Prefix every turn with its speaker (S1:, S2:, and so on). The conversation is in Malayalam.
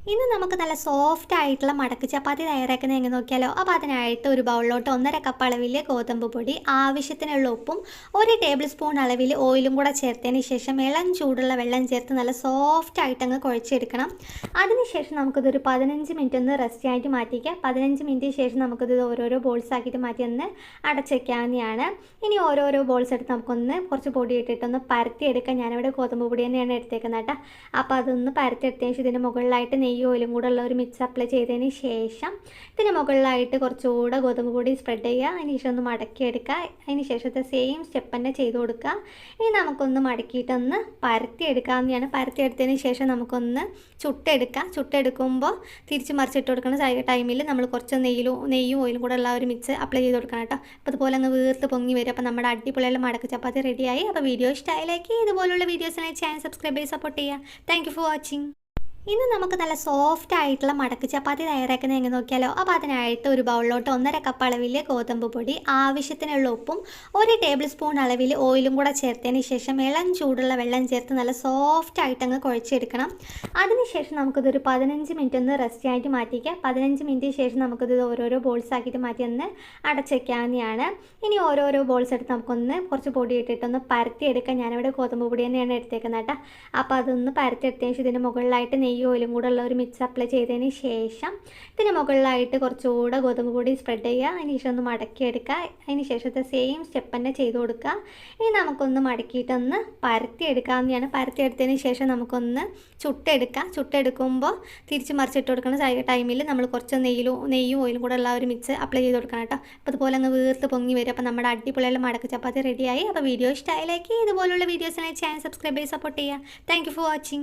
S1: ഇന്ന് നമുക്ക് നല്ല സോഫ്റ്റ് ആയിട്ടുള്ള മടക്ക് ചപ്പാത്തി തയ്യാറാക്കുന്നത് എങ്ങനെ നോക്കിയാലോ. അപ്പോൾ അതിനായിട്ട് ഒരു ബൗളിലോട്ട് 1.5 കപ്പ് അളവിൽ ഗോതമ്പ് പൊടി, ആവശ്യത്തിനുള്ള ഉപ്പും 1 ടേബിൾ സ്പൂൺ അളവിൽ ഓയിലും കൂടെ ചേർത്തതിന് ശേഷം ഇളം ചൂടുള്ള വെള്ളം ചേർത്ത് നല്ല സോഫ്റ്റ് ആയിട്ട് അങ്ങ് കുഴച്ചെടുക്കണം. അതിനുശേഷം നമുക്കിതൊരു 15 മിനിറ്റ് ഒന്ന് റെസ്റ്റ് ആയിട്ട് മാറ്റിക്കാം. 15 മിനിറ്റ് ശേഷം നമുക്കിത് ഓരോരോ ബോൾസ് ആക്കിയിട്ട് മാറ്റി ഒന്ന് അടച്ചേക്കാവുന്നതാണ്. ഇനി ഓരോരോ ബോൾസ് എടുത്ത് നമുക്കൊന്ന് കുറച്ച് പൊടി ഇട്ടിട്ടൊന്ന് പരത്തിയെടുക്കാം. ഞാനിവിടെ ഗോതമ്പ് പൊടി തന്നെയാണ് എടുത്തേക്കുന്നത് കേട്ടോ. അപ്പോൾ അതൊന്ന് പരത്തിയെടുത്തതിന് ശേഷം ഇതിൻ്റെ മുകളിലായിട്ട് നെയ്യ് ഓയിലും കൂടെ ഉള്ള ഒരു മിക്സ് അപ്ലൈ ചെയ്തതിന് ശേഷം ഇതിന് മുകളിലായിട്ട് കുറച്ചുകൂടെ ഗോതമ്പ് പൊടി സ്പ്രെഡ് ചെയ്യുക. അതിന് ശേഷം ഒന്ന് മടക്കിയെടുക്കുക. അതിന് ശേഷത്തെ സെയിം സ്റ്റെപ്പ് തന്നെ ചെയ്ത് കൊടുക്കുക. ഇനി നമുക്കൊന്ന് മടക്കിയിട്ടൊന്ന് പരത്തിയെടുക്കാവുന്നതാണ്. പരത്തിയെടുത്തതിന് ശേഷം നമുക്കൊന്ന് ചുട്ടെടുക്കുമ്പോൾ തിരിച്ച് മറിച്ചിട്ട് കൊടുക്കുന്ന ടൈമിൽ നമ്മൾ കുറച്ച് നെയ്യും ഓയിലും കൂടെ ഉള്ള ഒരു മിക്സ് അപ്ലൈ ചെയ്ത് കൊടുക്കണം കേട്ടോ. അപ്പോൾ അതുപോലെ അങ്ങ് വീർത്ത് പൊങ്ങി വരും. അപ്പോൾ നമ്മുടെ അടിപൊളിയുള്ള മടക്ക് ചപ്പാത്തി റെഡിയായി. അപ്പോൾ വീഡിയോ ഇഷ്ടമായിലേക്ക് ഇതുപോലുള്ള വീഡിയോസിനായി ചാനൽ സബ്സ്ക്രൈബ് ചെയ്ത് സപ്പോർട്ട് ചെയ്യുക. Thank you for watching. ഇന്ന് നമുക്ക് നല്ല സോഫ്റ്റ് ആയിട്ടുള്ള മടക്ക് ചപ്പാത്തി തയ്യാറാക്കുന്നത് എങ്ങനെ നോക്കിയാലോ. അപ്പോൾ അതിനായിട്ട് ഒരു ബൗളിലോട്ട് 1.5 കപ്പ് അളവിൽ ഗോതമ്പ് പൊടി, ആവശ്യത്തിനുള്ള ഉപ്പും 1 ടേബിൾ സ്പൂൺ അളവിൽ ഓയിലും കൂടെ ചേർത്തതിന് ശേഷം ഇളം ചൂടുള്ള വെള്ളം ചേർത്ത് നല്ല സോഫ്റ്റ് ആയിട്ട് അങ്ങ് കുഴച്ചെടുക്കണം. അതിനുശേഷം നമുക്കിതൊരു 15 മിനിറ്റ് ഒന്ന് റെസ്റ്റ് ആയിട്ട് മാറ്റിക്കാം. 15 മിനിറ്റ് ശേഷം നമുക്കിത് ഓരോരോ ബോൾസ് ആക്കിയിട്ട് മാറ്റി ഒന്ന് അടച്ചേക്കാവുന്നതാണ്. ഇനി ഓരോരോ ബോൾസ് എടുത്ത് നമുക്കൊന്ന് കുറച്ച് പൊടി ഇട്ടിട്ടൊന്ന് പരത്തിയെടുക്കാം. ഞാനിവിടെ ഗോതമ്പ് പൊടി തന്നെയാണ് എടുത്തേക്കുന്നത് കേട്ടോ. അപ്പോൾ അതൊന്ന് പരത്തിയെടുത്തതിന് ശേഷം ഇതിൻ്റെ മുകളിലായിട്ട് നെയ്യ് ഓയിലും കൂടെ ഉള്ള ഒരു മിക്സ് അപ്ലൈ ചെയ്തതിന് ശേഷം ഇതിന് മുകളിലായിട്ട് കുറച്ചുകൂടെ ഗോതമ്പ് പൊടി സ്പ്രെഡ് ചെയ്യുക. അതിന് ശേഷം ഒന്ന് മടക്കിയെടുക്കുക. അതിന് ശേഷത്തെ സെയിം സ്റ്റെപ്പ് തന്നെ ചെയ്ത് കൊടുക്കുക. ഇനി നമുക്കൊന്ന് മടക്കിയിട്ടൊന്ന് പരത്തിയെടുക്കാവുന്നതാണ്. പരത്തിയെടുത്തതിന് ശേഷം നമുക്കൊന്ന് ചുട്ടെടുക്കുമ്പോൾ തിരിച്ച് മറിച്ചിട്ട് കൊടുക്കുന്ന ടൈമിൽ നമ്മൾ കുറച്ച് നെയ്യും ഓയിലും കൂടെ ഉള്ള ഒരു മിക്സ് അപ്ലൈ ചെയ്ത് കൊടുക്കണം കേട്ടോ. അപ്പോൾ അതുപോലെ അങ്ങ് വീർത്ത് പൊങ്ങി വരും. അപ്പോൾ നമ്മുടെ അടിപൊളിയുള്ള മടക്ക് ചപ്പാത്തി റെഡിയായി. അപ്പോൾ വീഡിയോ ഇഷ്ടമായിലേക്ക് ഇതുപോലുള്ള വീഡിയോസിനായി ചാനൽ സബ്സ്ക്രൈബ് ചെയ്ത് സപ്പോർട്ട് ചെയ്യുക. Thank you for watching.